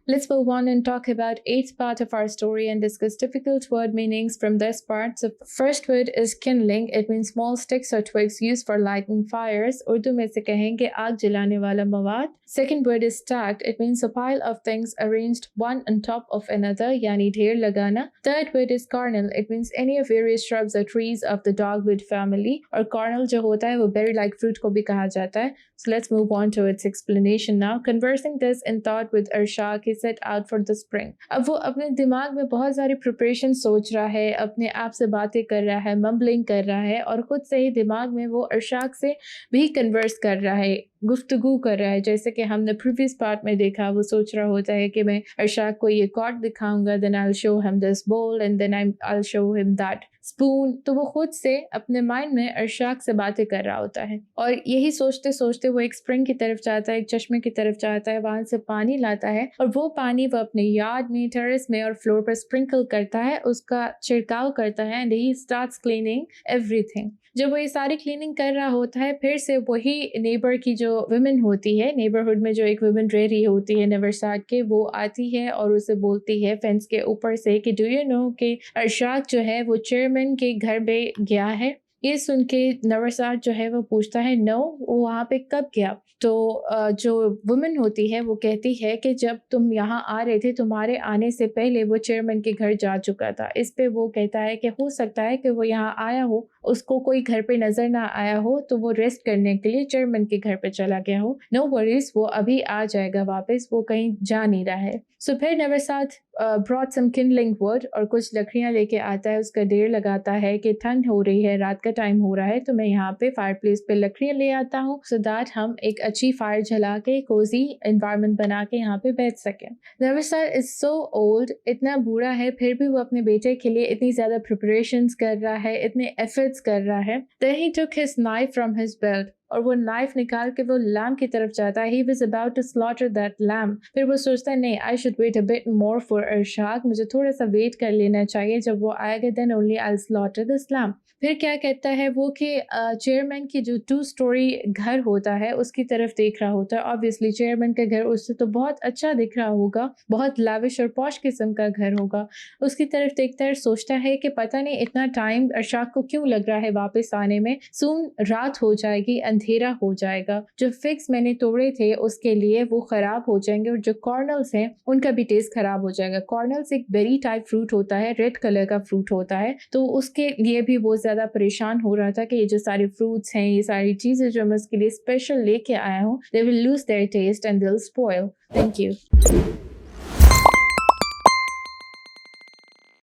Let's move on and talk about eighth part of our story and discuss difficult word meanings from this part. So first word is kindling. It means small sticks or twigs used for lighting fires. Urdu में से कहेंगे आग जलाने वाला मवाद. Second word is stacked. It means a pile of things arranged one on top of another, यानी ढेर लगाना. Third word is cornel. It means any of various shrubs or trees of the dogwood family. और cornel जो होता है वो berry-like fruit को भी कहा जाता है. So let's move on to its explanation now. Conversing this in thought with Arshak, he set out for the spring. अब वो अपने दिमाग में बहुत सारी प्रिपरेशन सोच रहा है, अपने आप से बातें कर रहा है, मम्बलिंग कर रहा है और खुद से ही दिमाग में वो अर्शाक से भी कन्वर्स कर रहा है, गुफ्तगू कर रहा है. जैसे कि हमने प्रीवियस पार्ट में देखा, वो सोच रहा होता है कि मैं अर्शाक को ये कॉर्ड दिखाऊंगा, then I will show him this ball and then I will show him that spoon. तो वो खुद से अपने माइंड में अर्शाक से बातें कर रहा होता है और यही सोचते सोचते वो एक स्प्रिंग की तरफ जाता है, एक चश्मे की तरफ जाता है, वहां से पानी लाता है और वो पानी वो अपने यार्ड में, टेरेस में और फ्लोर पर स्प्रिंकल करता है, उसका छिड़काव करता है and he starts cleaning everything. जब वो ये सारी क्लीनिंग कर रहा होता है, फिर से वही नेबर की जो वुमेन होती है, नेबरहुड में जो एक वुमेन रह रही होती है नेवरसाट के, वो आती है और उसे बोलती है फेंस के ऊपर से कि डू यू नो कि अर्शाक जो है वो चेयरमैन के घर पे गया है. ये सुन के नवरसाट जो है वो पूछता है नो, वो वहाँ पे कब गया. तो जो वुमेन होती है वो कहती है कि जब तुम यहाँ आ रहे थे, तुम्हारे आने से पहले वो चेयरमैन के घर जा चुका था. इस पे वो कहता है कि हो सकता है कि वो यहाँ आया हो, उसको कोई घर पे नजर ना आया हो, तो वो रेस्ट करने के लिए चेयरमैन के घर पे चला गया हो. नो वरीज, वो अभी आ जाएगा वापस, वो कहीं जा नहीं रहा है. सो फिर नवरसाट ब्रॉट सम किंडलिंग वुड और कुछ लकड़ियाँ लेके आता है, उसका ढेर लगाता है कि ठंड हो रही है, रात का टाइम हो रहा है, तो मैं यहाँ पे फायर प्लेस पे लकड़ियाँ ले आता हूँ सो दैट हम एक अच्छी फायर जला के कोजी एनवायरनमेंट बना के यहाँ पे बैठ सकें. नवरसाट इज सो ओल्ड, इतना बूढ़ा है, फिर भी वो अपने बेटे के लिए इतनी ज़्यादा प्रिपरेशंस कर रहा है, इतने एफर्ट्स कर रहा है. Then he took his knife from his belt और वो नाइफ निकाल के वो लैम की तरफ जाता है. He was about to slaughter that lamb. फिर वो सोचता है नहीं, I should wait a bit more for Ashok, मुझे थोड़ा सा वेट कर लेना चाहिए, जब वो आएगा then only I'll slaughter this lamb. फिर क्या कहता है वो कि चेयरमैन की जो 2 स्टोरी घर होता है उसकी तरफ देख रहा होता है. ऑब्वियसली चेयरमैन का घर उससे तो बहुत अच्छा दिख रहा होगा, बहुत लाविश और पॉश किस्म का घर होगा. उसकी तरफ देखता है, सोचता है कि पता नहीं इतना टाइम अर्शाक को क्यों लग रहा है वापस आने में, सून रात हो जाएगी, अंधेरा हो जाएगा, जो फिक्स मैंने तोड़े थे उसके लिए वो खराब हो जाएंगे और जो कॉर्नल्स हैं उनका भी टेस्ट खराब हो जाएगा. कॉर्नल्स एक बेरी टाइप फ्रूट होता है, रेड कलर का फ्रूट होता है, तो उसके लिए भी बहुत ज़्यादा परेशान हो रहा था कि ये जो सारे फ्रूट्स हैं, ये सारी चीज़ें जो मैं उसके लिए स्पेशल लेके आया हूँ, they will lose their taste and they will spoil. Thank you.